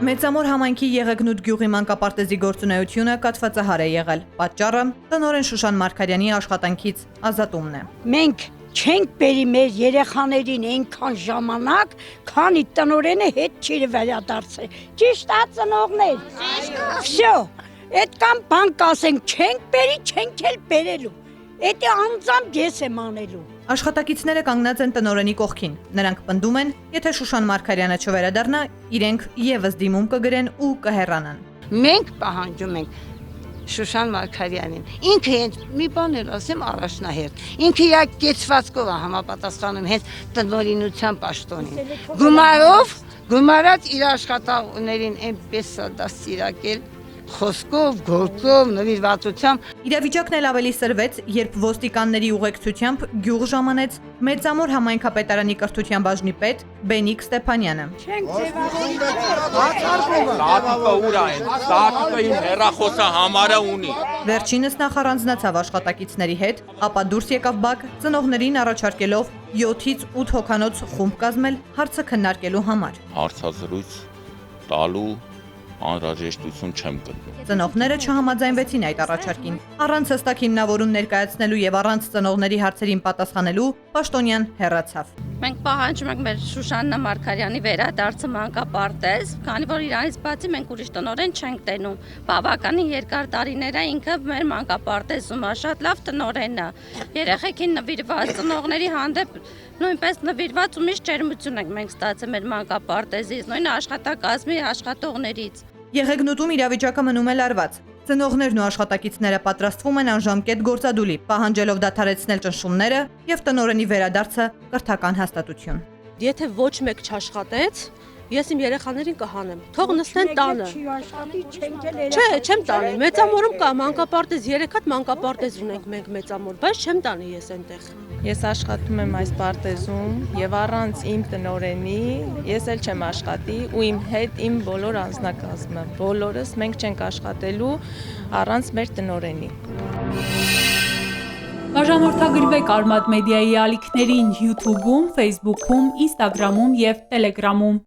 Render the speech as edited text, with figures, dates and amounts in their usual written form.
Մեծամոր համայնքի Եղեգնուտ գյուղի մանկապարտեզի գործունեությունը կաթվածահար է եղել։ Պատճառը տնօրեն Շուշան Մարգարյանի աշխատանքից ազատումն է։ Մենք չենք բերի մեր երեխաներին այնքան ժամանակ, քանի տնօրենը հետ չի վերադարձել։ Ճիշտ է ծնողներ։ Վсё, այդքան բան կասենք, չենք բերի, չենք էլ բերելու։ Էդի անձամբ ես եմ անելու։ Աշխատակիցները կանգնած են տնօրենի կողքին։ Նրանք պնդում են, եթե Շուշան Մարգարյանը չվերադառնա, իրենք եւս դիմում կգրեն ու կհեռանան։ Մենք պահանջում ենք Շուշան Մարգարյանին։ Ինքը հենց մի բան էլ ասեմ առաջնահերթ։ Ինքը իր կեցվածքով է համապատասխանում հենց տնօրինության պաշտոնին։ Գումարած իր աշխատողներին այնպես է դաստիարակել խոսքով, գործով, նվիրվածությամբ։ Իրավիճակն էլ ավելի սրվեց, երբ ոստիկանների ուղեկցությամբ գյուղ ժամանեց Մեծամոր համայնքապետարանի կրթության բաժնի պետ Բենիկ Ստեփանյանը։ Վերջինս նախ առանձնացավ աշխատակիցների հետ, ապա դուրս եկավ բակ ծնողներին առաջարկելով 7-ից 8 հոգանոց խումբ կազմել հարցը քննարկելու համար։ Հարցազրույց տալու անհրաժեշտություն չեմ գտնում։ Ծնողները չհամաձայնվեցին այդ առաջարկին։ Առանց հստակ հիմնավորում ներկայացնելու եւ առանց ծնողների հարցերին պատասխանելու պաշտոնյան հեռացավ։ Մենք պահանջում ենք մեր Շուշաննա Մարգարյանի վերադարձը մանկապարտեզ, քանի որ իրանից բացի մենք ուրիշ տնօրեն չենք տենում։ Բավականին երկար տարիներ է ինքը մեր մանկապարտեզում է, շատ լավ տնօրեն է։ Երեխեքին նվիրված, ծնողների հանդեպ նույնպես նվիրված ու միշտ ջերմություն ենք մենք ստացել մեր մանկապարտեզից, նույն աշխատակազմի աշխատողներից։ Եղեգնուտում իրավիճակը մնում է լարված։ Ծնողներն ու աշխատակիցները պատրաստվում են անժամկետ գործադուլի, պահանջելով դադարեցնել ճնշումները եւ տնօրենի վերադարձը կրթական հաստատություն։ Եթե ոչ մեկ չաշխատեց, ես իմ երեխաներին կհանեմ։ Թող նստեն տանը։ Չէ, չեմ տանի։ Մեծամորում կա մանկապարտեզ, 3 հատ մանկապարտեզ ունենք մենք Մեծամոր, բայց չեմ տանի ես այնտեղ։ Ես աշխատում եմ այս պարտեզում եւ առանց իմ տնօրենի ես էլ չեմ աշխատի ու իմ հետ իմ բոլոր անձնակազմը, բոլորս մենք չենք աշխատելու առանց մեր տնօրենի։ Բաժանորդագրվեք Արմադ մեդիայի ալիքներին YouTube-ում, Facebook-ում, Instagram-ում եւ Telegram-ում։